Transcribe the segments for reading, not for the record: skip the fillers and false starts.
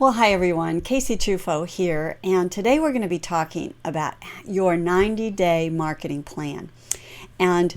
Well, hi everyone, Casey Truffo here, and today we're going to be talking about your 90-day marketing plan. And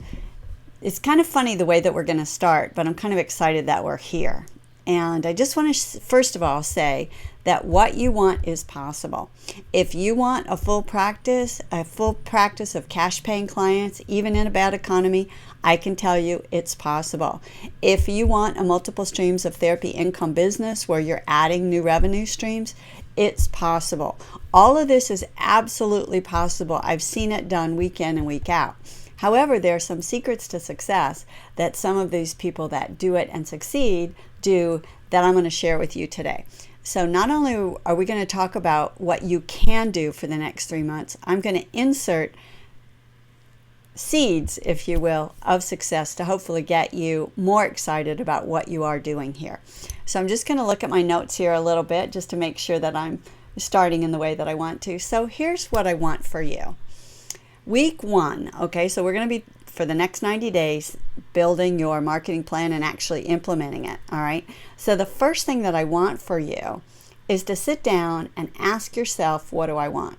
it's kind of funny the way that we're going to start, but I'm kind of excited that we're here. And I just want to first of all say that what you want is possible. If you want a full practice of cash paying clients, even in a bad economy, I can tell you it's possible. If you want a multiple streams of therapy income business where you're adding new revenue streams, it's possible. All of this is absolutely possible. I've seen it done week in and week out. However, there are some secrets to success that some of these people that do it and succeed do that I'm going to share with you today. So not only are we going to talk about what you can do for the next 3 months, I'm going to insert seeds, if you will, of success to hopefully get you more excited about what you are doing here. So I'm just going to look at my notes here a little bit just to make sure that I'm starting in the way that I want to. So here's what I want for you. Week 1, okay, so we're going to be, for the next 90 days, building your marketing plan and actually implementing it, all right? So the first thing that I want for you is to sit down and ask yourself, what do I want?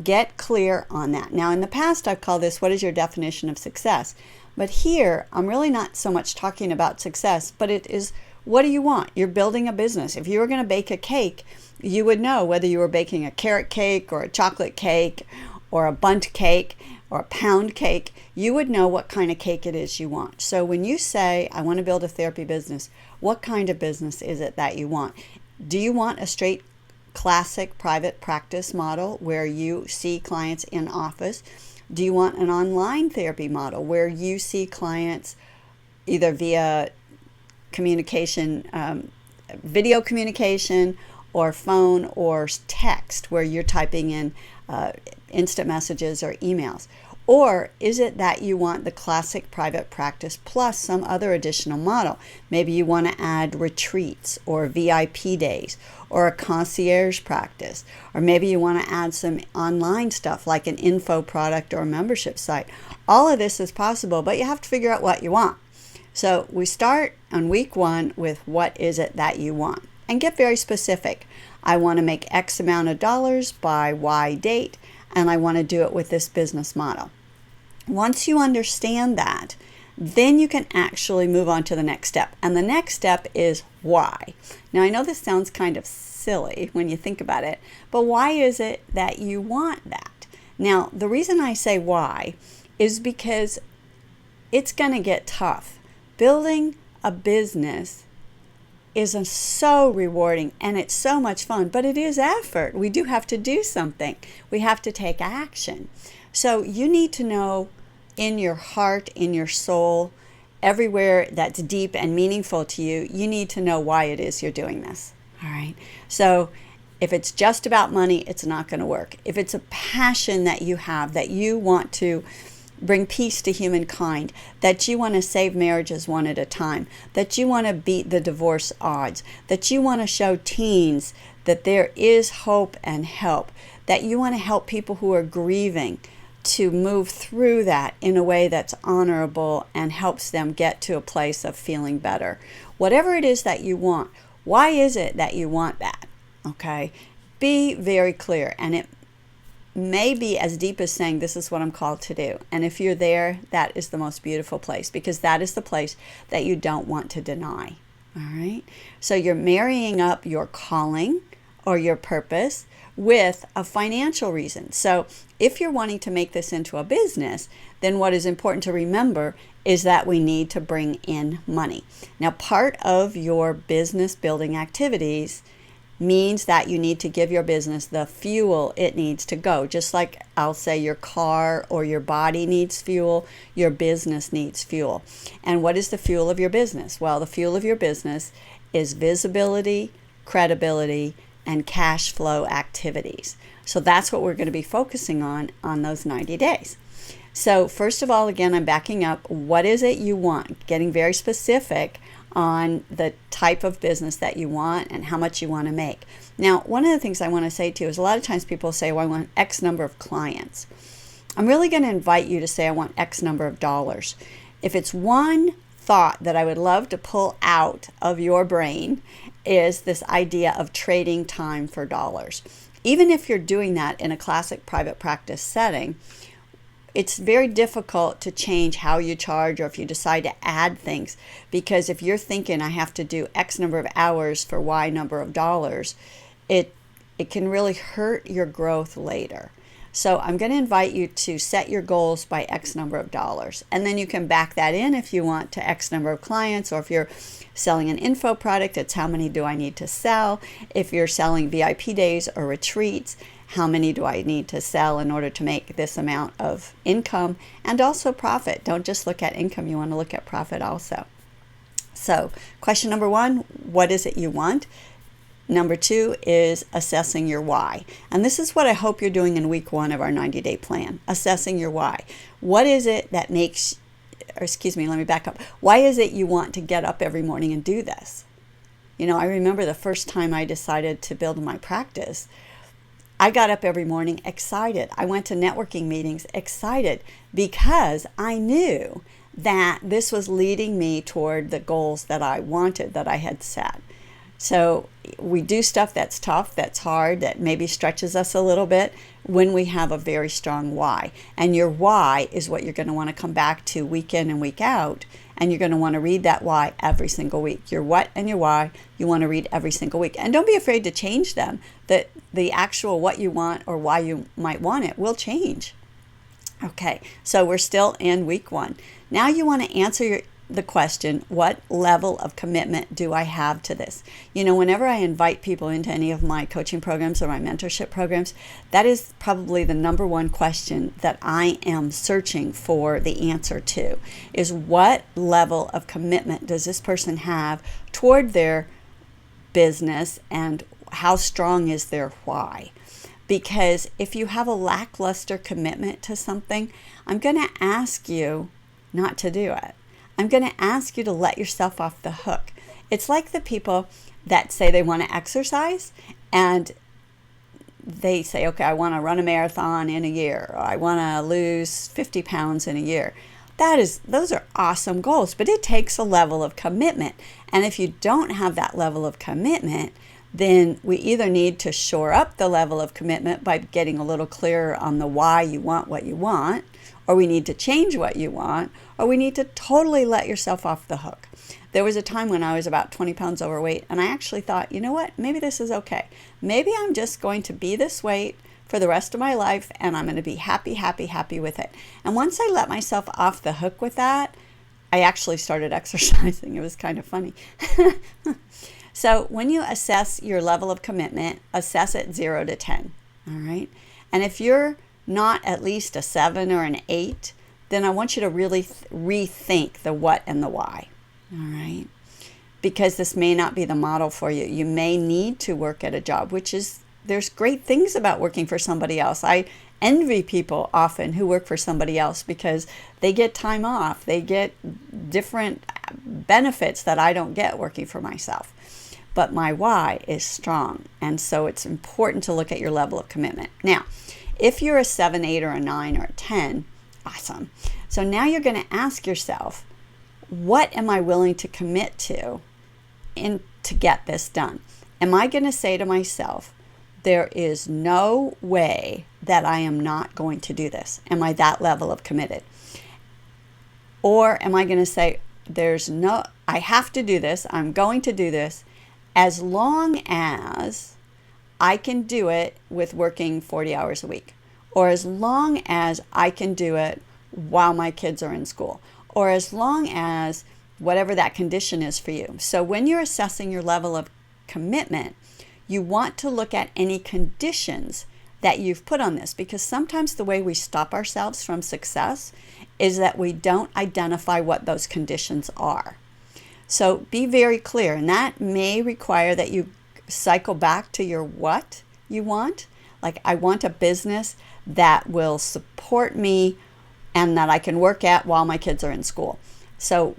Get clear on that. Now, in the past, I've called this, what is your definition of success? But here, I'm really not so much talking about success, but it is, what do you want? You're building a business. If you were going to bake a cake, you would know whether you were baking a carrot cake or a chocolate cake or a bundt cake or a pound cake, you would know what kind of cake it is you want. So when you say, I want to build a therapy business, what kind of business is it that you want? Do you want a straight classic private practice model where you see clients in office? Do you want an online therapy model where you see clients either via communication, video communication, or phone or text where you're typing in instant messages or emails? Or is it that you want the classic private practice plus some other additional model? Maybe you want to add retreats or VIP days or a concierge practice. Or maybe you want to add some online stuff like an info product or a membership site. All of this is possible, but you have to figure out what you want. So we start on week 1 with what is it that you want? And get very specific. I want to make X amount of dollars by Y date, and I want to do it with this business model. Once you understand that, then you can actually move on to the next step. And the next step is why. Now, I know this sounds kind of silly when you think about it, but why is it that you want that? Now, the reason I say why is because it's going to get tough. Building a business is so rewarding and it's so much fun, but it is effort. We do have to do something. We have to take action. So you need to know in your heart, in your soul, everywhere that's deep and meaningful to you, you need to know why it is you're doing this. All right. So if it's just about money, it's not going to work. If it's a passion that you have, that you want to bring peace to humankind, that you want to save marriages one at a time, that you want to beat the divorce odds, that you want to show teens that there is hope and help, that you want to help people who are grieving to move through that in a way that's honorable and helps them get to a place of feeling better. Whatever it is that you want, why is it that you want that? Okay? Be very clear, and it may be as deep as saying, this is what I'm called to do. And if you're there, that is the most beautiful place, because that is the place that you don't want to deny. All right? So you're marrying up your calling or your purpose with a financial reason. So if you're wanting to make this into a business, then what is important to remember is that we need to bring in money. Now, part of your business building activities means that you need to give your business the fuel it needs to go. Just like I'll say your car or your body needs fuel, your business needs fuel. And what is the fuel of your business? Well, the fuel of your business is visibility, credibility, and cash flow activities. So that's what we're going to be focusing on those 90 days. So first of all, again, I'm backing up. What is it you want? Getting very specific on the type of business that you want and how much you want to make. Now, one of the things I want to say to you is a lot of times people say, well, I want X number of clients. I'm really going to invite you to say, I want X number of dollars. If it's one thought that I would love to pull out of your brain is this idea of trading time for dollars. Even if you're doing that in a classic private practice setting, it's very difficult to change how you charge, or if you decide to add things, because if you're thinking I have to do X number of hours for Y number of dollars, it can really hurt your growth later. So I'm going to invite you to set your goals by X number of dollars, and then you can back that in if you want to X number of clients, or if you're selling an info product, it's how many do I need to sell. If you're selling VIP days or retreats, how many do I need to sell in order to make this amount of income, and also profit. Don't just look at income, you want to look at profit also. So question number 1, what is it you want? Number 2 is assessing your why. And this is what I hope you're doing in week 1 of our 90-day plan, assessing your why. What is it that makes, or excuse me, let me back up. Why is it you want to get up every morning and do this? You know, I remember the first time I decided to build my practice, I got up every morning excited. I went to networking meetings excited because I knew that this was leading me toward the goals that I wanted, that I had set. So we do stuff that's tough, that's hard, that maybe stretches us a little bit when we have a very strong why. And your why is what you're going to want to come back to week in and week out. And you're going to want to read that why every single week. Your what and your why you want to read every single week. And don't be afraid to change them. The actual what you want or why you might want it will change. Okay, so we're still in week 1. Now you want to answer the question, what level of commitment do I have to this? You know, whenever I invite people into any of my coaching programs or my mentorship programs, that is probably the number 1 question that I am searching for the answer to, is what level of commitment does this person have toward their business, and how strong is their why? Because if you have a lackluster commitment to something, I'm going to ask you not to do it. I'm going to ask you to let yourself off the hook. It's like the people that say they want to exercise and they say, okay, I want to run a marathon in a year, or I want to lose 50 pounds in a year. Those are awesome goals, but it takes a level of commitment. And if you don't have that level of commitment, then we either need to shore up the level of commitment by getting a little clearer on the why you want what you want, or we need to change what you want, or we need to totally let yourself off the hook. There was a time when I was about 20 pounds overweight, and I actually thought, you know what, maybe this is okay. Maybe I'm just going to be this weight for the rest of my life, and I'm going to be happy, happy, happy with it. And once I let myself off the hook with that, I actually started exercising. It was kind of funny. So when you assess your level of commitment, assess it 0 to 10, all right? And if you're not at least a 7 or an 8, then I want you to really rethink the what and the why, all right? Because this may not be the model for you. You may need to work at a job, there's great things about working for somebody else. I envy people often who work for somebody else because they get time off. They get different benefits that I don't get working for myself. But my why is strong, and so it's important to look at your level of commitment. Now, if you're a 7, 8, or a 9, or a 10, awesome. So now you're going to ask yourself, what am I willing to commit to to get this done? Am I going to say to myself, there is no way that I am not going to do this? Am I that level of committed? Or am I going to say, I have to do this, I'm going to do this, as long as I can do it with working 40 hours a week, or as long as I can do it while my kids are in school, or as long as whatever that condition is for you. So when you're assessing your level of commitment, you want to look at any conditions that you've put on this, because sometimes the way we stop ourselves from success is that we don't identify what those conditions are. So be very clear, and that may require that you cycle back to your what you want. Like, I want a business that will support me and that I can work at while my kids are in school. So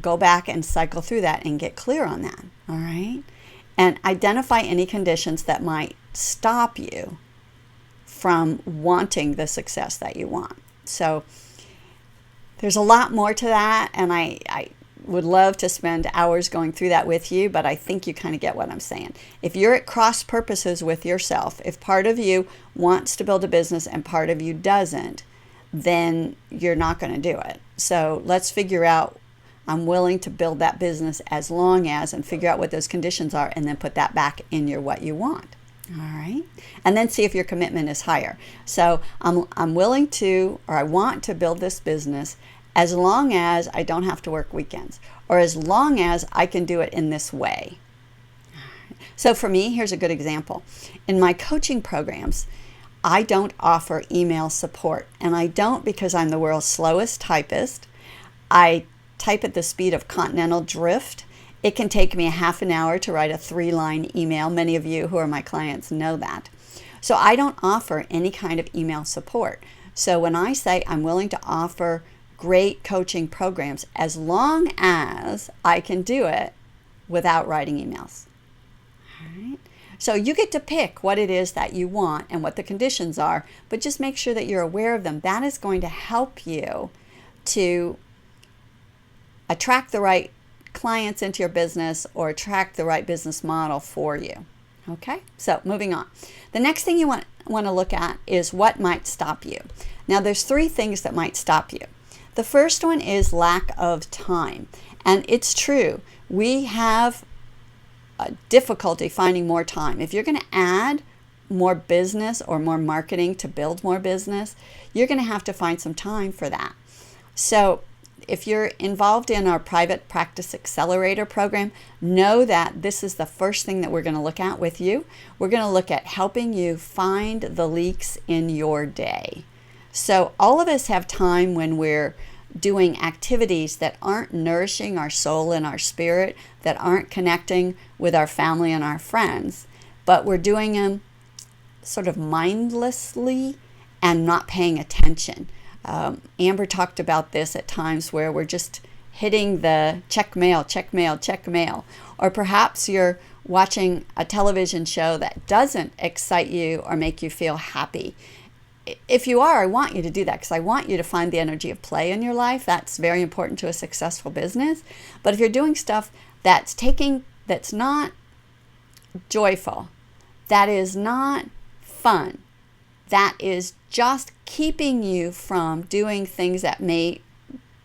go back and cycle through that and get clear on that, all right? And identify any conditions that might stop you from wanting the success that you want. So there's a lot more to that, and I would love to spend hours going through that with you, but I think you kind of get what I'm saying. If you're at cross purposes with yourself, if part of you wants to build a business and part of you doesn't, then you're not going to do it. So let's figure out, I'm willing to build that business as long as, and figure out what those conditions are, and then put that back in your what you want. All right. And then see if your commitment is higher. So I'm willing to, or I want to build this business as long as I don't have to work weekends, or as long as I can do it in this way. So for me, here's a good example. In my coaching programs, I don't offer email support. And I don't because I'm the world's slowest typist. I type at the speed of continental drift. It can take me a half an hour to write a 3-line email. Many of you who are my clients know that. So I don't offer any kind of email support. So when I say I'm willing to offer great coaching programs as long as I can do it without writing emails. All right. So you get to pick what it is that you want and what the conditions are, but just make sure that you're aware of them. That is going to help you to attract the right clients into your business or attract the right business model for you. Okay, so moving on. The next thing you want to look at is what might stop you. Now there's 3 things that might stop you. The first one is lack of time. And it's true, we have a difficulty finding more time. If you're going to add more business or more marketing to build more business, you're going to have to find some time for that. So if you're involved in our Private Practice Accelerator program, know that this is the first thing that we're going to look at with you. We're going to look at helping you find the leaks in your day. So all of us have time when we're doing activities that aren't nourishing our soul and our spirit, that aren't connecting with our family and our friends, but we're doing them sort of mindlessly and not paying attention. Amber talked about this at times where we're just hitting the check mail, check mail, check mail. Or perhaps you're watching a television show that doesn't excite you or make you feel happy. If you are, I want you to do that because I want you to find the energy of play in your life. That's very important to a successful business. But if you're doing stuff that's not joyful, that is not fun, that is just keeping you from doing things that may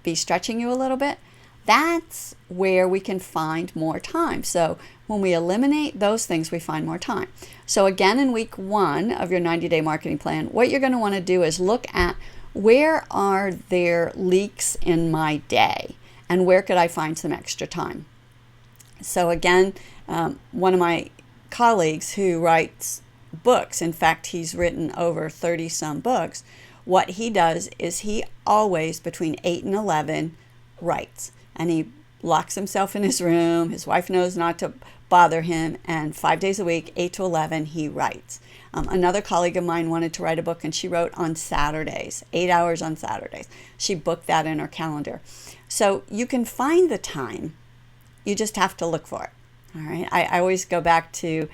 be stretching you a little bit, that's where we can find more time. So when we eliminate those things, we find more time. So again, in week 1 of your 90-day marketing plan, what you're going to want to do is look at where are there leaks in my day and where could I find some extra time. So again, one of my colleagues who writes books, in fact, he's written over 30 some books, what he does is he always between 8 and 11 writes, and he locks himself in his room. His wife knows not to bother him, and 5 days a week, 8 to 11, he writes. Another colleague of mine wanted to write a book, and she wrote on Saturdays, 8 hours on Saturdays. She booked that in her calendar. So you can find the time, you just have to look for it. All right. I always go back to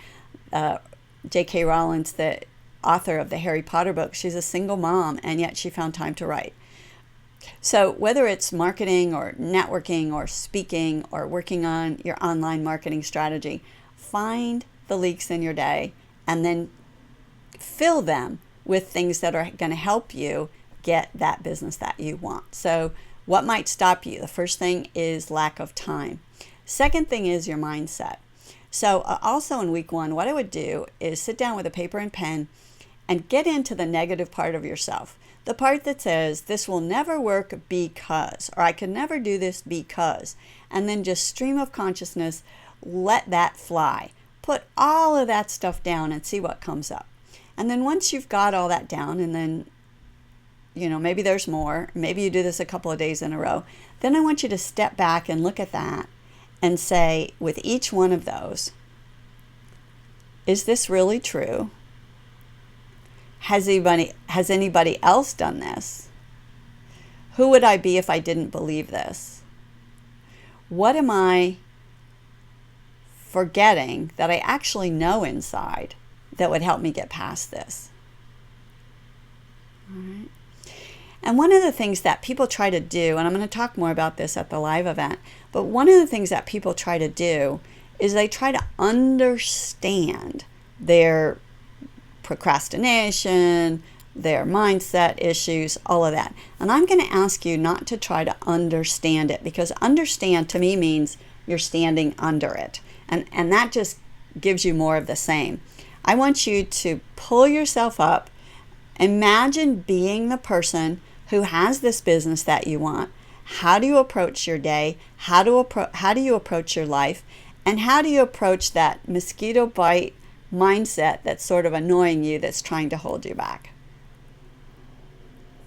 J.K. Rowling, the author of the Harry Potter books. She's a single mom, and yet she found time to write. So whether it's marketing or networking or speaking or working on your online marketing strategy, find the leaks in your day and then fill them with things that are going to help you get that business that you want. So what might stop you? The first thing is lack of time. Second thing is your mindset. So also in week 1, what I would do is sit down with a paper and pen and get into the negative part of yourself. The part that says, this will never work because, or I can never do this because, and then just stream of consciousness, let that fly. Put all of that stuff down and see what comes up. And then once you've got all that down, and then, maybe there's more, maybe you do this a couple of days in a row, then I want you to step back and look at that and say, with each one of those, is this really true? Has anybody else done this? Who would I be if I didn't believe this? What am I forgetting that I actually know inside that would help me get past this? All right. And one of the things that people try to do, and I'm going to talk more about this at the live event, but one of the things that people try to do is they try to understand their procrastination, their mindset issues, all of that. And I'm going to ask you not to try to understand it, because understand to me means you're standing under it. And that just gives you more of the same. I want you to pull yourself up. Imagine being the person who has this business that you want. How do you approach your day? How do you approach your life? And how do you approach that mosquito bite mindset that's sort of annoying you, that's trying to hold you back?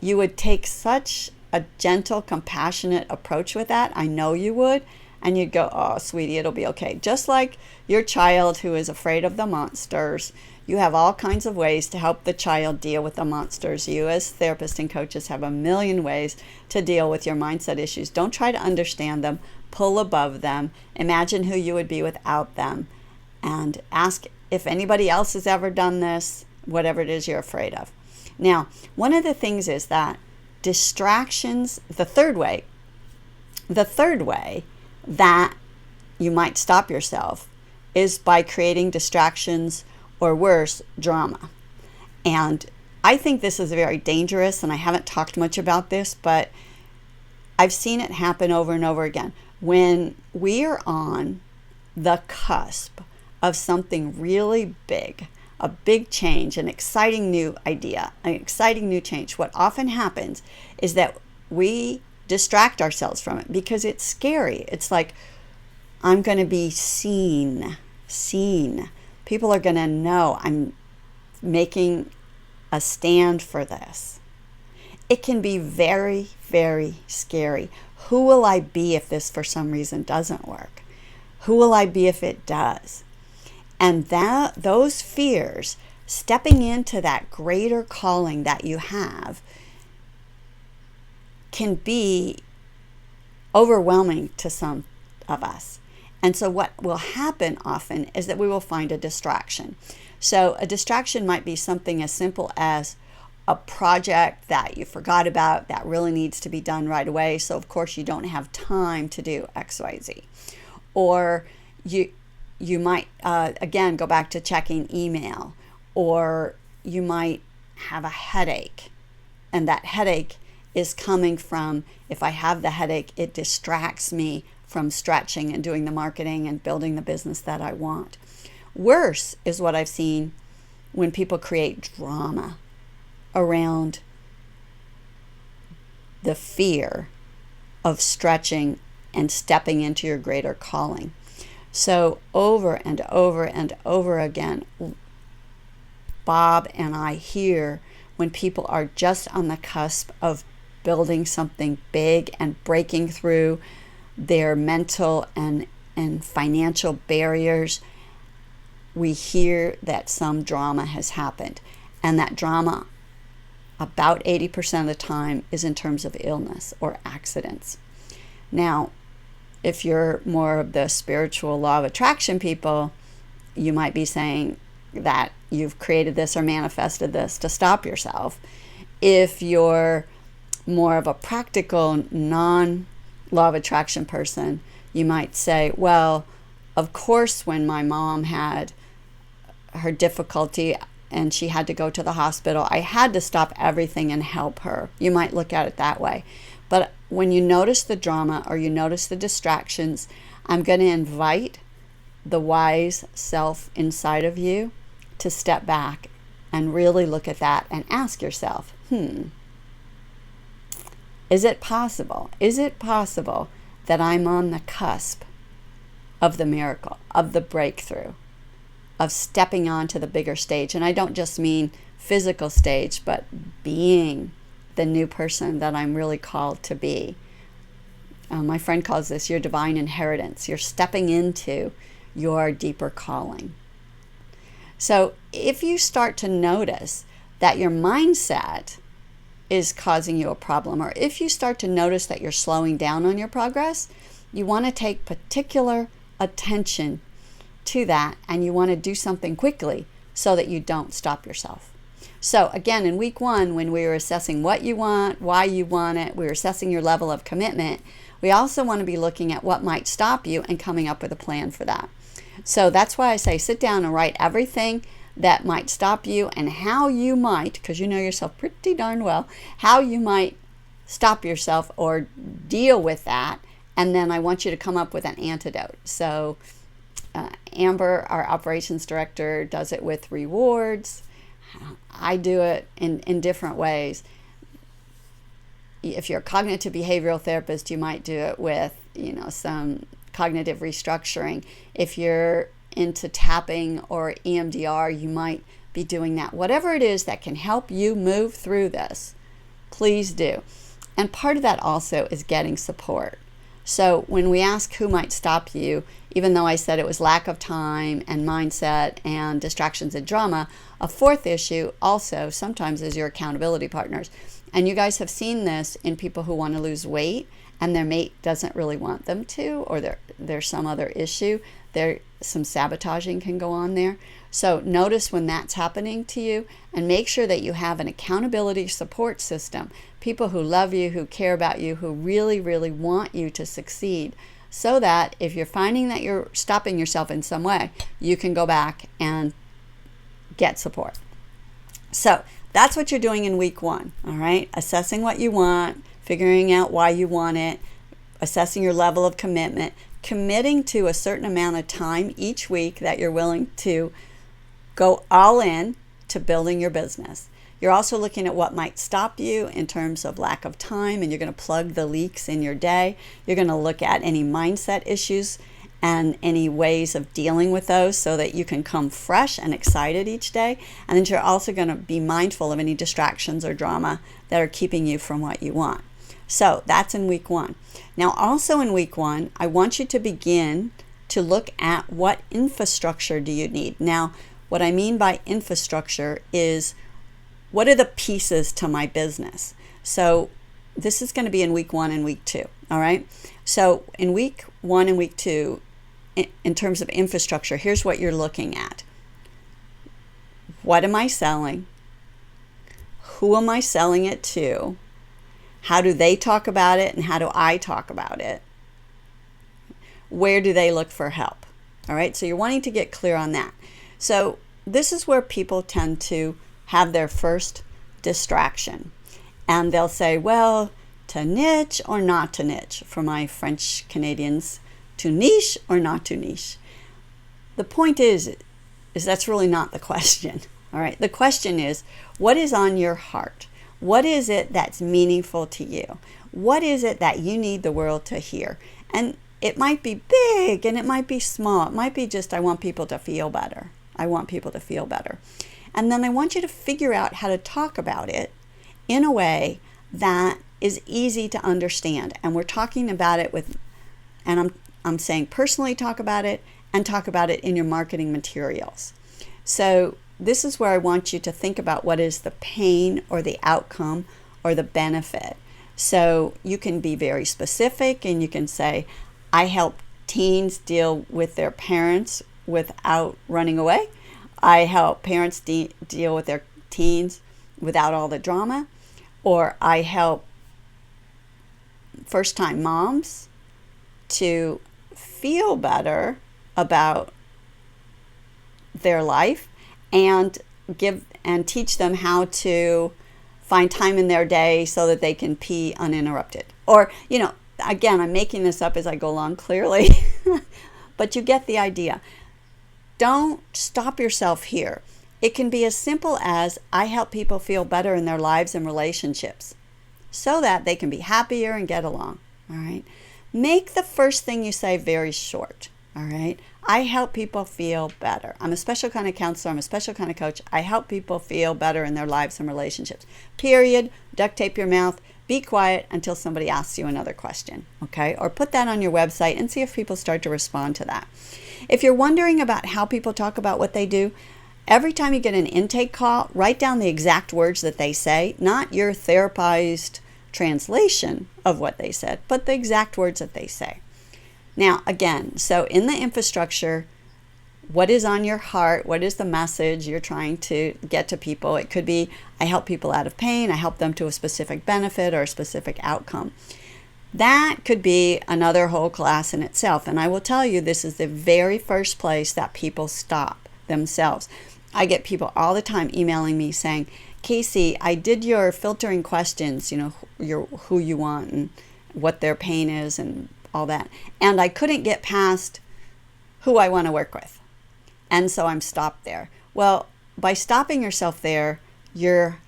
You would take such a gentle, compassionate approach with that. I know you would. And you'd go, oh, sweetie, it'll be okay. Just like your child who is afraid of the monsters, you have all kinds of ways to help the child deal with the monsters. You as therapists and coaches have a million ways to deal with your mindset issues. Don't try to understand them. Pull above them. Imagine who you would be without them. And ask if anybody else has ever done this, whatever it is you're afraid of. Now, one of the things is that distractions, the third way that you might stop yourself is by creating distractions, or worse, drama. And I think this is very dangerous, and I haven't talked much about this, but I've seen it happen over and over again. When we are on the cusp of something really big, a big change, an exciting new idea, an exciting new change, what often happens is that we distract ourselves from it because it's scary. It's like, I'm going to be seen. People are going to know I'm making a stand for this. It can be very, very scary. Who will I be if this for some reason doesn't work? Who will I be if it does? And those fears, stepping into that greater calling that you have, can be overwhelming to some of us. And so what will happen often is that we will find a distraction. So a distraction might be something as simple as a project that you forgot about that really needs to be done right away. So of course you don't have time to do X, Y, Z. Or you might, again, go back to checking email. Or you might have a headache. And that headache is coming from, if I have the headache, it distracts me from stretching and doing the marketing and building the business that I want. Worse is what I've seen when people create drama around the fear of stretching and stepping into your greater calling. So over and over and over again, Bob and I hear when people are just on the cusp of building something big and breaking through their mental and financial barriers, we hear that some drama has happened. And that drama, about 80% of the time, is in terms of illness or accidents. Now, if you're more of the spiritual law of attraction people, you might be saying that you've created this or manifested this to stop yourself. If you're more of a practical, non-law of attraction person, you might say, well, of course, when my mom had her difficulty and she had to go to the hospital, I had to stop everything and help her. You might look at it that way. But when you notice the drama or you notice the distractions, I'm going to invite the wise self inside of you to step back and really look at that and ask yourself, is it possible? Is it possible that I'm on the cusp of the miracle, of the breakthrough, of stepping onto the bigger stage? And I don't just mean physical stage, but being the new person that I'm really called to be. My friend calls this your divine inheritance. You're stepping into your deeper calling. So if you start to notice that your mindset is causing you a problem, or if you start to notice that you're slowing down on your progress, you want to take particular attention to that, and you want to do something quickly so that you don't stop yourself. So again, in week 1, when we were assessing what you want, why you want it, we were assessing your level of commitment, we also want to be looking at what might stop you and coming up with a plan for that. So that's why I say sit down and write everything that might stop you and how you might, because you know yourself pretty darn well, how you might stop yourself or deal with that. And then I want you to come up with an antidote. So Amber, our operations director, does it with rewards. I do it in different ways. If you're a cognitive behavioral therapist, you might do it with, some cognitive restructuring. If you're into tapping or EMDR, you might be doing that. Whatever it is that can help you move through this, please do. And part of that also is getting support. So when we ask who might stop you, even though I said it was lack of time and mindset and distractions and drama, a fourth issue also sometimes is your accountability partners. And you guys have seen this in people who want to lose weight and their mate doesn't really want them to, or there's some other issue. Some sabotaging can go on there. So notice when that's happening to you and make sure that you have an accountability support system, people who love you, who care about you, who really, really want you to succeed, so that if you're finding that you're stopping yourself in some way, you can go back and get support. So that's what you're doing in week 1, all right? Assessing what you want, figuring out why you want it, assessing your level of commitment, committing to a certain amount of time each week that you're willing to go all in to building your business. You're also looking at what might stop you in terms of lack of time, and you're going to plug the leaks in your day. You're going to look at any mindset issues and any ways of dealing with those so that you can come fresh and excited each day. And then you're also going to be mindful of any distractions or drama that are keeping you from what you want. So that's in week 1. Now also in week 1, I want you to begin to look at what infrastructure do you need. Now, what I mean by infrastructure is, what are the pieces to my business? So this is going to be in week 1 and week 2, all right? So in week 1 and week 2, in terms of infrastructure, here's what you're looking at. What am I selling? Who am I selling it to? How do they talk about it and how do I talk about it? Where do they look for help? All right, so you're wanting to get clear on that. So this is where people tend to have their first distraction. And they'll say, well, to niche or not to niche? For my French Canadians, to niche or not to niche? The point is that's really not the question. All right, the question is, what is on your heart? What is it that's meaningful to you? What is it that you need the world to hear? And it might be big and it might be small. It might be just, I want people to feel better. I want people to feel better. And then I want you to figure out how to talk about it in a way that is easy to understand. And we're talking about it with, and I'm saying personally talk about it and talk about it in your marketing materials. So this is where I want you to think about what is the pain or the outcome or the benefit. So you can be very specific and you can say, I help teens deal with their parents without running away. I help parents deal with their teens without all the drama. Or I help first-time moms to feel better about their life and teach them how to find time in their day so that they can pee uninterrupted. Or, again, I'm making this up as I go along clearly, but you get the idea. Don't stop yourself here. It can be as simple as, I help people feel better in their lives and relationships so that they can be happier and get along. All right. Make the first thing you say very short. All right. I help people feel better. I'm a special kind of counselor. I'm a special kind of coach. I help people feel better in their lives and relationships. Period. Duct tape your mouth. Be quiet until somebody asks you another question. Okay. Or put that on your website and see if people start to respond to that. If you're wondering about how people talk about what they do, every time you get an intake call, write down the exact words that they say, not your therapized translation of what they said, but the exact words that they say. Now, again, so in the infrastructure, what is on your heart, what is the message you're trying to get to people. It could be, I help people out of pain, I help them to a specific benefit or a specific outcome. That could be another whole class in itself. And I will tell you, this is the very first place that people stop themselves. I get people all the time emailing me saying, Casey, I did your filtering questions, who you want and what their pain is and all that. And I couldn't get past who I want to work with. And so I'm stopped there. Well, by stopping yourself there, you're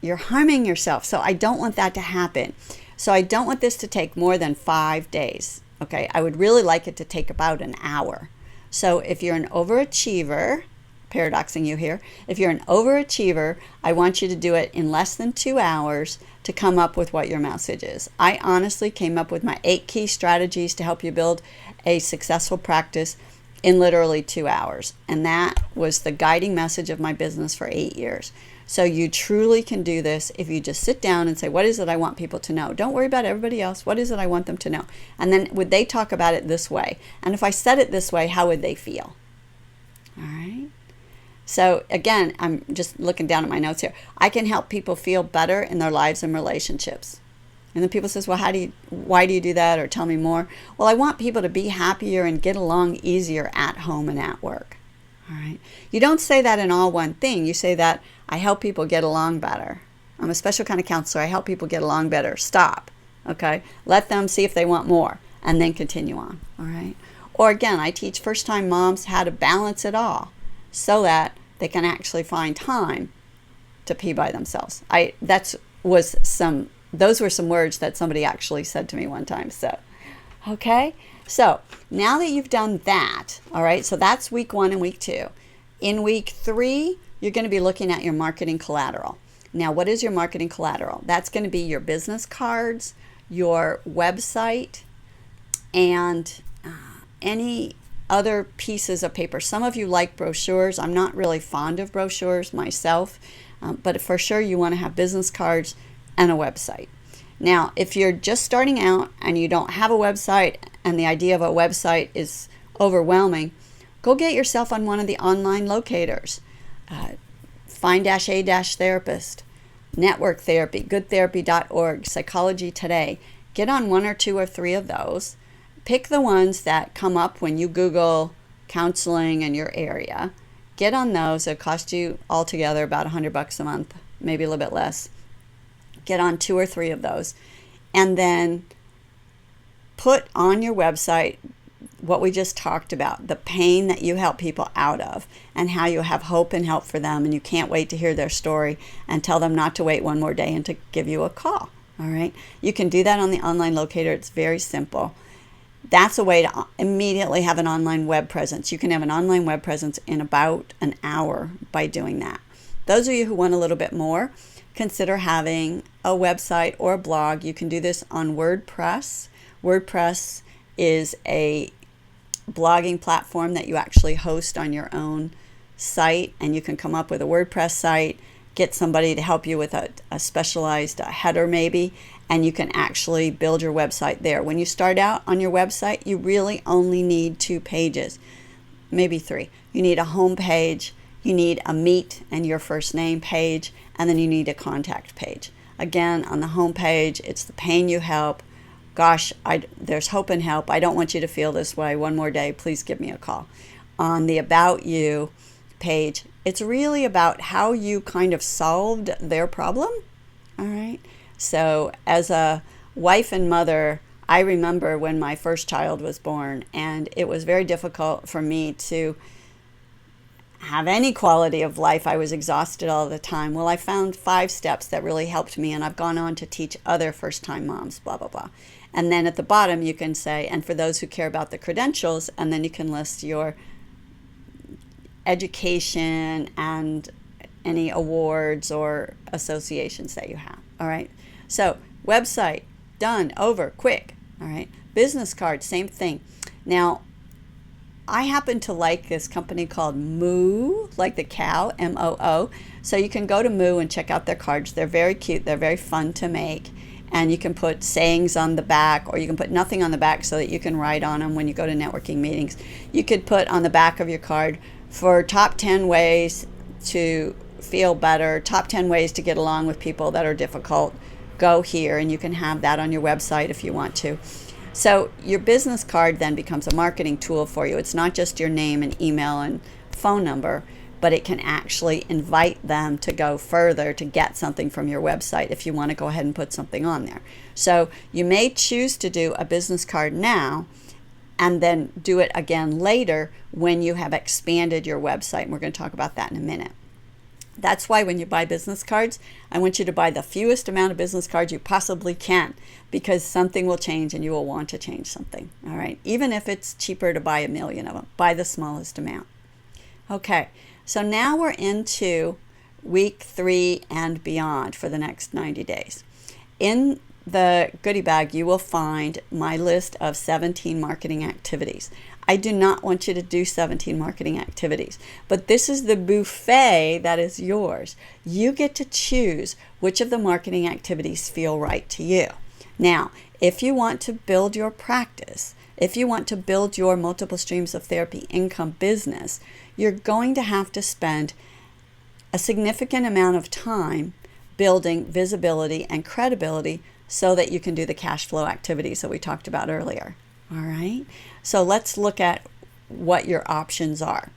harming yourself. So I don't want that to happen. So I don't want this to take more than 5 days. Okay, I would really like it to take about an hour. So if you're an overachiever, paradoxing you here, if you're an overachiever, I want you to do it in less than 2 hours to come up with what your message is. I honestly came up with my 8 key strategies to help you build a successful practice in literally 2 hours. And that was the guiding message of my business for 8 years. So you truly can do this if you just sit down and say, what is it I want people to know? Don't worry about everybody else. What is it I want them to know? And then would they talk about it this way? And if I said it this way, how would they feel? All right. So again, I'm just looking down at my notes here. I can help people feel better in their lives and relationships. And then people says, well, why do you do that? Or tell me more. Well, I want people to be happier and get along easier at home and at work. All right. You don't say that in all one thing. You say that I help people get along better. I'm a special kind of counselor. I help people get along better. Stop. Okay. Let them see if they want more and then continue on. All right. Or again, I teach first-time moms how to balance it all so that they can actually find time to pee by themselves. Those were some words that somebody actually said to me one time. So, okay. So now that you've done that, all right, so that's week 1 and week 2. In week 3, you're going to be looking at your marketing collateral. Now, what is your marketing collateral? That's going to be your business cards, your website, and any other pieces of paper. Some of you like brochures. I'm not really fond of brochures myself, but for sure you want to have business cards and a website. Now, if you're just starting out and you don't have a website and the idea of a website is overwhelming, go get yourself on one of the online locators. Find-A-Therapist, Network Therapy, goodtherapy.org, Psychology Today. Get on 1 or 2 or 3 of those. Pick the ones that come up when you Google counseling in your area. Get on those. It'll cost you altogether about $100 a month, maybe a little bit less. Get on 2 or 3 of those. And then put on your website what we just talked about, the pain that you help people out of and how you have hope and help for them and you can't wait to hear their story, and tell them not to wait one more day and to give you a call. All right. You can do that on the online locator. It's very simple. That's a way to immediately have an online web presence. You can have an online web presence in about an hour by doing that. Those of you who want a little bit more, consider having a website or a blog. You can do this on WordPress. WordPress is a blogging platform that you actually host on your own site, and you can come up with a WordPress site, get somebody to help you with a specialized header maybe, and you can actually build your website there. When you start out on your website, you really only need 2 pages, maybe 3. You need a home page, you need a meet and your first name page, and then you need a contact page. Again, on the home page, it's the pain you help. Gosh, there's hope and help. I don't want you to feel this way. One more day, please give me a call. On the About You page, it's really about how you kind of solved their problem. All right. So as a wife and mother, I remember when my first child was born, and it was very difficult for me to have any quality of life. I was exhausted all the time. Well, I found 5 steps that really helped me, and I've gone on to teach other first-time moms, blah, blah, blah. And then at the bottom, you can say, and for those who care about the credentials, and then you can list your education and any awards or associations that you have. All right. So website, done, over, quick. All right. Business card, same thing. Now, I happen to like this company called Moo, like the cow, M-O-O. So you can go to Moo and check out their cards. They're very cute. They're very fun to make. and you can put sayings on the back, or you can put nothing on the back so that you can write on them when you go to networking meetings. You could put on the back of your card, for top 10 ways to feel better, top 10 ways to get along with people that are difficult, go here, and you can have that on your website if you want to. So your business card then becomes a marketing tool for you. It's not just your name and email and phone number, but it can actually invite them to go further to get something from your website if you want to go ahead and put something on there. So you may choose to do a business card now and then do it again later when you have expanded your website. And we're going to talk about that in a minute. That's why when you buy business cards, I want you to buy the fewest amount of business cards you possibly can, because something will change and you will want to change something. All right. Even if it's cheaper to buy 1,000,000 of them, buy the smallest amount. Okay. So now we're into week 3 and beyond for the next 90 days. In the goodie bag, you will find my list of 17 marketing activities. I do not want you to do 17 marketing activities, but this is the buffet that is yours. You get to choose which of the marketing activities feel right to you. Now, if you want to build your practice, if you want to build your multiple streams of therapy income business, you're going to have to spend a significant amount of time building visibility and credibility so that you can do the cash flow activities that we talked about earlier. All right. So let's look at what your options are.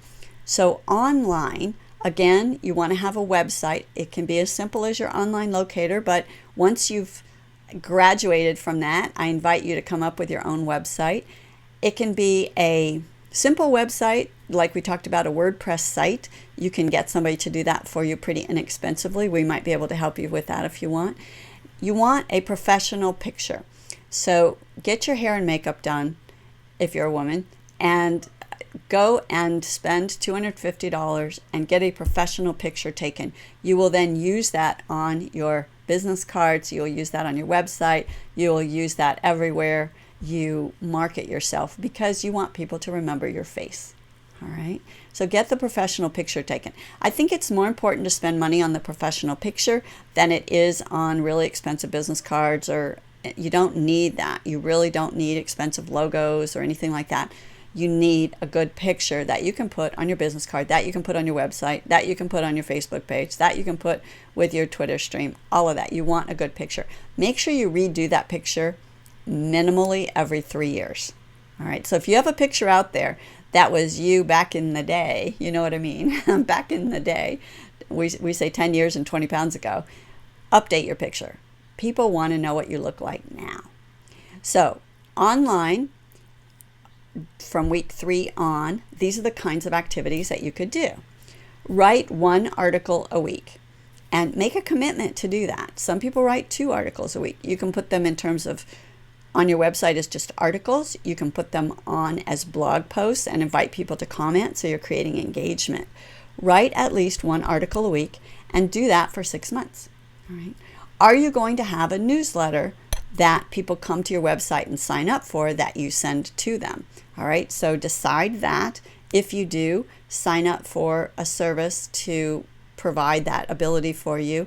So online, again, you want to have a website. It can be as simple as your online locator, but once you've graduated from that, I invite you to come up with your own website. It can be a simple website, like we talked about, a WordPress site. You can get somebody to do that for you pretty inexpensively. We might be able to help you with that if you want. You want a professional picture. So get your hair and makeup done if you're a woman, and go and spend $250 and get a professional picture taken. You will then use that on your business cards. You'll use that on your website. You'll use that everywhere you market yourself, because you want people to remember your face. All right. So get the professional picture taken. I think it's more important to spend money on the professional picture than it is on really expensive business cards, or you don't need that. You really don't need expensive logos or anything like that. You need a good picture that you can put on your business card, that you can put on your website, that you can put on your Facebook page, that you can put with your Twitter stream, all of that. You want a good picture. Make sure you redo that picture minimally every 3 years. All right. So if you have a picture out there that was you back in the day, you know what I mean? Back in the day, we say 10 years and 20 pounds ago, update your picture. People want to know what you look like now. So online, from week 3 on, these are the kinds of activities that you could do. Write 1 article a week and make a commitment to do that. Some people write 2 articles a week. You can put them in terms of on your website as just articles. You can put them on as blog posts and invite people to comment, so you're creating engagement. Write at least 1 article a week and do that for 6 months. All right. Are you going to have a newsletter that people come to your website and sign up for that you send to them? All right. So decide that. If you do, sign up for a service to provide that ability for you.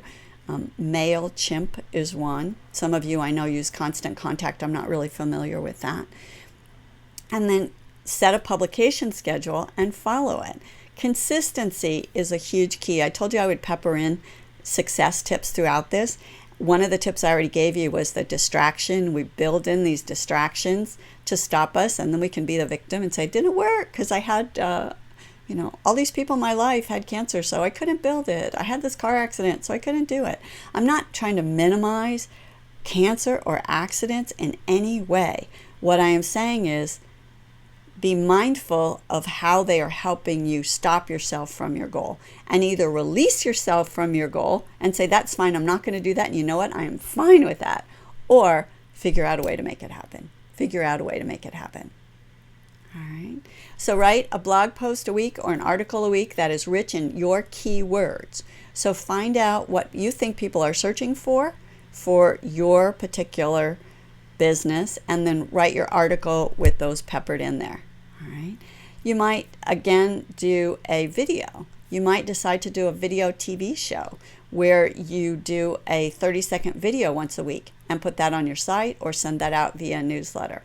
MailChimp is one. Some of you I know use Constant Contact. I'm not really familiar with that. And then set a publication schedule and follow it. Consistency is a huge key. I told you I would pepper in success tips throughout this. One of the tips I already gave you was the distraction. We build in these distractions to stop us, and then we can be the victim and say, it didn't work because I had all these people in my life had cancer, so I couldn't build it. I had this car accident, so I couldn't do it. I'm not trying to minimize cancer or accidents in any way. What I am saying is be mindful of how they are helping you stop yourself from your goal, and either release yourself from your goal and say, that's fine, I'm not going to do that, and you know what, I am fine with that, or figure out a way to make it happen. Figure out a way to make it happen. All right. So write a blog post a week or an article a week that is rich in your keywords. So find out what you think people are searching for your particular business, and then write your article with those peppered in there. All right. You might, again, do a video You might decide to do a video TV show where you do a 30-second video once a week and put that on your site or send that out via newsletter.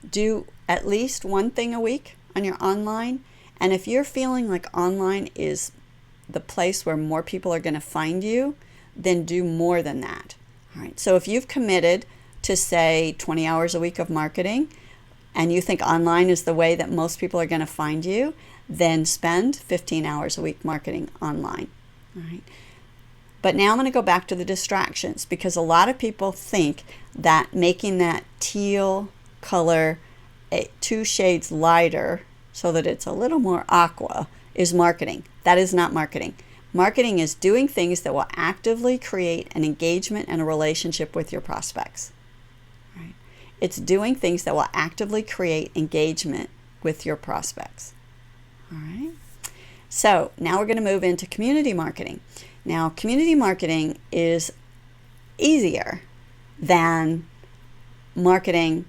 Do at least one thing a week on your online. And if you're feeling like online is the place where more people are going to find you, then do more than that. All right. So if you've committed to, say, 20 hours a week of marketing, and you think online is the way that most people are going to find you, then spend 15 hours a week marketing online. All right. But now I'm going to go back to the distractions, because a lot of people think that making that teal color 2 shades lighter so that it's a little more aqua is marketing. That is not marketing. Marketing is doing things that will actively create an engagement and a relationship with your prospects. Right? It's doing things that will actively create engagement with your prospects. All right. So now we're going to move into community marketing. Now, community marketing is easier than marketing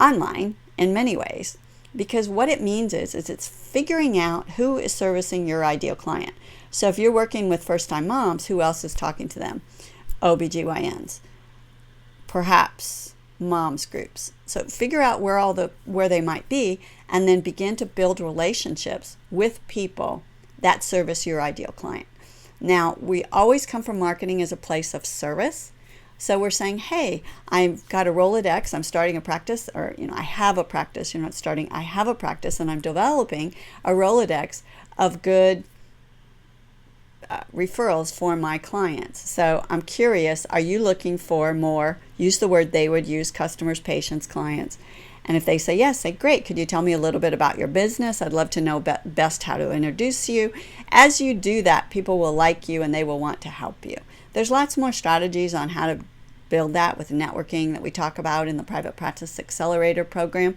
online in many ways, because what it means is it's figuring out who is servicing your ideal client. So if you're working with first-time moms, who else is talking to them? OBGYNs, perhaps moms groups. So figure out where they might be, and then begin to build relationships with people that service your ideal client. Now, we always come from marketing as a place of service. So we're saying, hey, I've got a Rolodex, I'm starting a practice, or, I have a practice. You're not starting, I have a practice, and I'm developing a Rolodex of good referrals for my clients. So I'm curious, are you looking for more, use the word they would use, customers, patients, clients? And if they say yes, say, great, could you tell me a little bit about your business? I'd love to know best how to introduce you. As you do that, people will like you and they will want to help you. There's lots more strategies on how to build that with networking that we talk about in the Private Practice Accelerator program.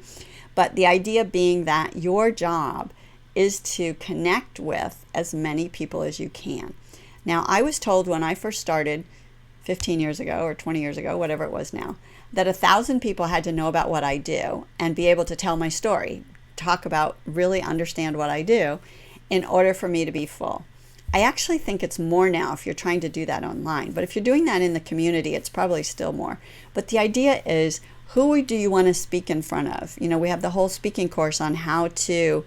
But the idea being that your job is to connect with as many people as you can. Now, I was told when I first started 15 years ago or 20 years ago, whatever it was now, that 1,000 people had to know about what I do and be able to tell my story, talk about, really understand what I do in order for me to be full. I actually think it's more now if you're trying to do that online. But if you're doing that in the community, it's probably still more. But the idea is, who do you want to speak in front of? We have the whole speaking course on how to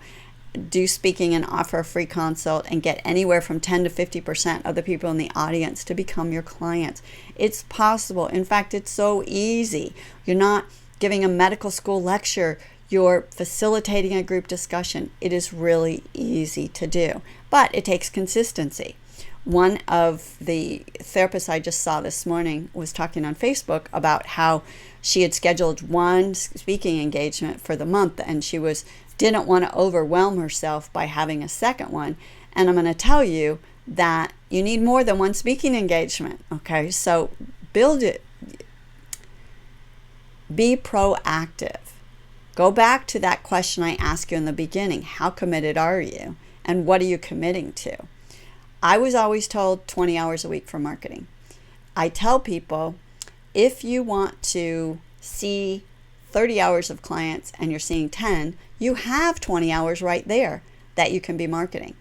do speaking and offer a free consult and get anywhere from 10 to 50% of the people in the audience to become your clients. It's possible. In fact, it's so easy. You're not giving a medical school lecture. You're facilitating a group discussion. It is really easy to do, but it takes consistency. One of the therapists I just saw this morning was talking on Facebook about how she had scheduled one speaking engagement for the month, and she didn't want to overwhelm herself by having a second one. And I'm going to tell you that you need more than one speaking engagement. Okay, so build it. Be proactive. Go back to that question I asked you in the beginning. How committed are you? And what are you committing to? I was always told 20 hours a week for marketing. I tell people, if you want to see 30 hours of clients and you're seeing 10, you have 20 hours right there that you can be marketing.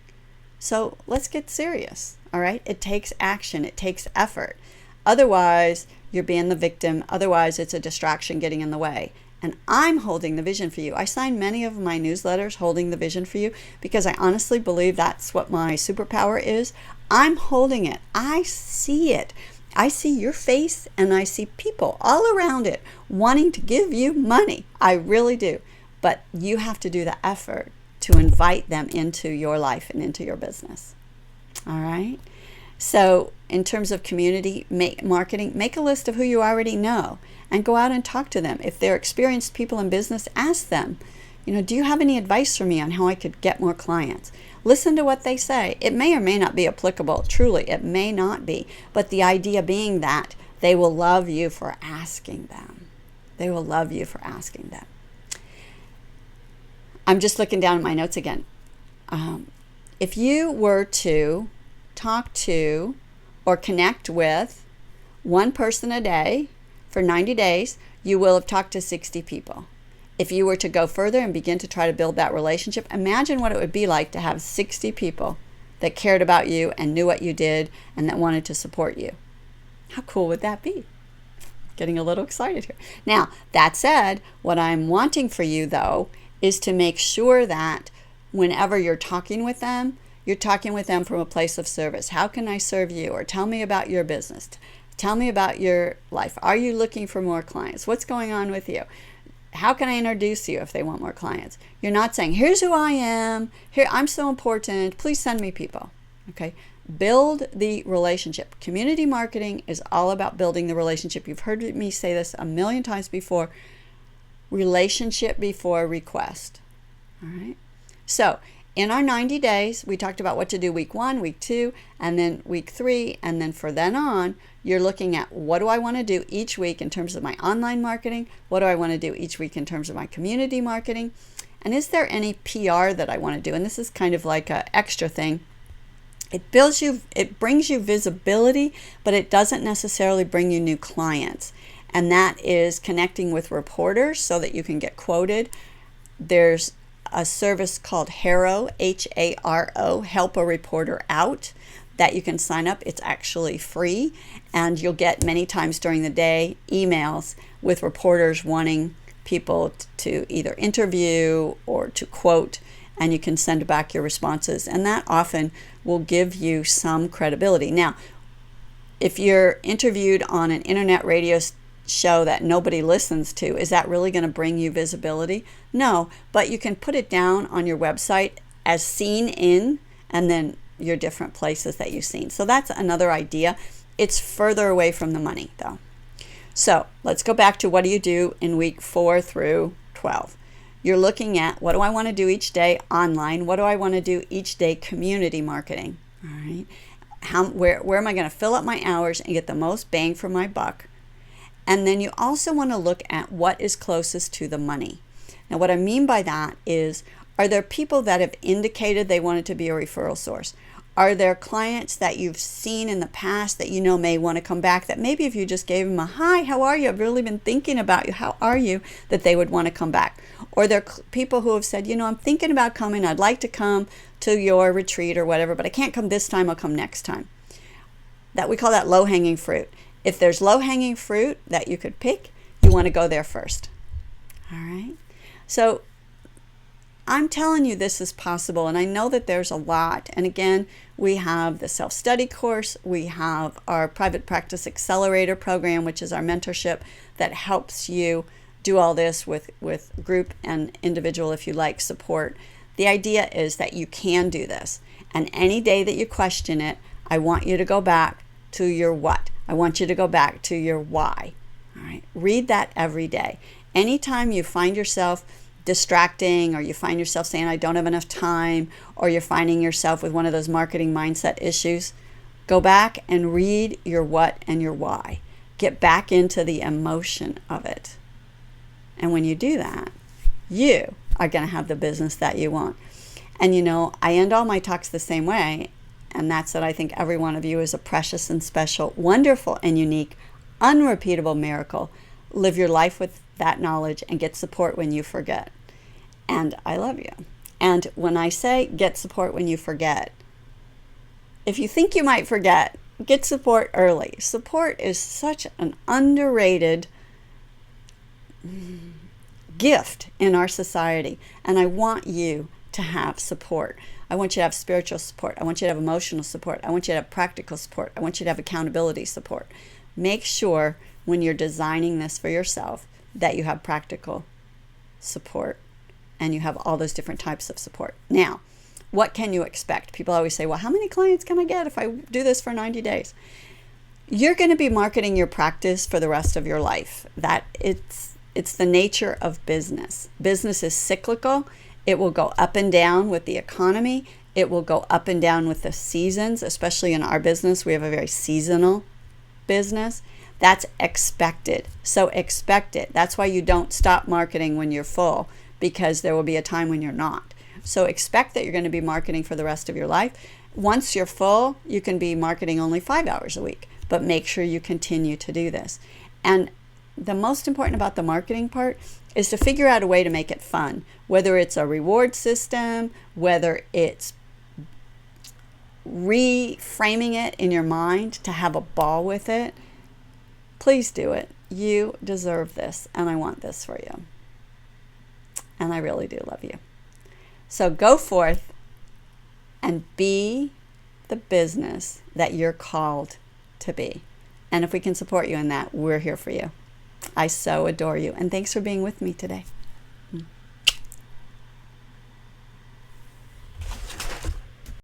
So let's get serious, all right? It takes action. It takes effort. Otherwise, you're being the victim. Otherwise, it's a distraction getting in the way. And I'm holding the vision for you. I sign many of my newsletters holding the vision for you because I honestly believe that's what my superpower is. I'm holding it. I see it. I see your face and I see people all around it wanting to give you money. I really do. But you have to do the effort to invite them into your life and into your business. All right? So in terms of community marketing, make a list of who you already know and go out and talk to them. If they're experienced people in business, ask them, do you have any advice for me on how I could get more clients? Listen to what they say. It may or may not be applicable. Truly, it may not be. But the idea being that they will love you for asking them. They will love you for asking them. I'm just looking down at my notes again. If you were to talk to or connect with one person a day for 90 days, you will have talked to 60 people. If you were to go further and begin to try to build that relationship, imagine what it would be like to have 60 people that cared about you and knew what you did and that wanted to support you. How cool would that be? Getting a little excited here. Now, that said, what I'm wanting for you, though, is to make sure that whenever you're talking with them from a place of service. How can I serve you? Or tell me about your business. Tell me about your life. Are you looking for more clients? What's going on with you? How can I introduce you if they want more clients? You're not saying, here's who I am. Here, I'm so important. Please send me people. Okay? Build the relationship. Community marketing is all about building the relationship. You've heard me say this a million times before. Relationship before request. All right? So, in our 90 days, we talked about what to do week 1, week 2, and then week 3, and then for then on, you're looking at what do I want to do each week in terms of my online marketing? What do I want to do each week in terms of my community marketing? And is there any PR that I want to do? And this is kind of like an extra thing. It brings you visibility, but it doesn't necessarily bring you new clients. And that is connecting with reporters so that you can get quoted. There's a service called HARO, H-A-R-O, Help a Reporter Out, that you can sign up. It's actually free, and you'll get many times during the day emails with reporters wanting people to either interview or to quote, and you can send back your responses, and that often will give you some credibility. Now, if you're interviewed on an internet radio show that nobody listens to, is that really going to bring you visibility? No, but you can put it down on your website as seen in, and then your different places that you've seen. So that's another idea. It's further away from the money, though. So let's go back to what do you do in week 4 through 12. You're looking at what do I want to do each day online? What do I want to do each day community marketing? All right. Where am I going to fill up my hours and get the most bang for my buck? And then you also want to look at what is closest to the money. Now, what I mean by that is, are there people that have indicated they wanted to be a referral source? Are there clients that you've seen in the past that you know may want to come back, that maybe if you just gave them a hi, how are you? I've really been thinking about you. How are you? That they would want to come back. Or there are people who have said, I'm thinking about coming. I'd like to come to your retreat or whatever, but I can't come this time. I'll come next time. That we call that low-hanging fruit. If there's low-hanging fruit that you could pick, you want to go there first. All right? So I'm telling you this is possible, and I know that there's a lot. And again, we have the self-study course. We have our Private Practice Accelerator program, which is our mentorship that helps you do all this with group and individual, if you like, support. The idea is that you can do this. And any day that you question it, I want you to go back to your what. I want you to go back to your why. All right. Read that every day. Anytime you find yourself distracting, or you find yourself saying, I don't have enough time, or you're finding yourself with one of those marketing mindset issues, go back and read your what and your why. Get back into the emotion of it. And when you do that, you are going to have the business that you want. And I end all my talks the same way. And that's that I think every one of you is a precious and special, wonderful and unique, unrepeatable miracle. Live your life with that knowledge and get support when you forget. And I love you. And when I say get support when you forget, if you think you might forget, get support early. Support is such an underrated gift in our society. And I want you to have support. I want you to have spiritual support. I want you to have emotional support. I want you to have practical support. I want you to have accountability support. Make sure when you're designing this for yourself that you have practical support and you have all those different types of support. Now, what can you expect? People always say, well, how many clients can I get if I do this for 90 days? You're going to be marketing your practice for the rest of your life. That it's the nature of business. Business is cyclical. It will go up and down with the economy. It will go up and down with the seasons, especially in our business. We have a very seasonal business. That's expected. So expect it. That's why you don't stop marketing when you're full, because there will be a time when you're not. So expect that you're going to be marketing for the rest of your life. Once you're full, you can be marketing only 5 hours a week, but make sure you continue to do this. And the most important about the marketing part is to figure out a way to make it fun, whether it's a reward system, whether it's reframing it in your mind to have a ball with it. Please do it. You deserve this, and I want this for you. And I really do love you. So go forth and be the business that you're called to be. And if we can support you in that, we're here for you. I so adore you. And thanks for being with me today.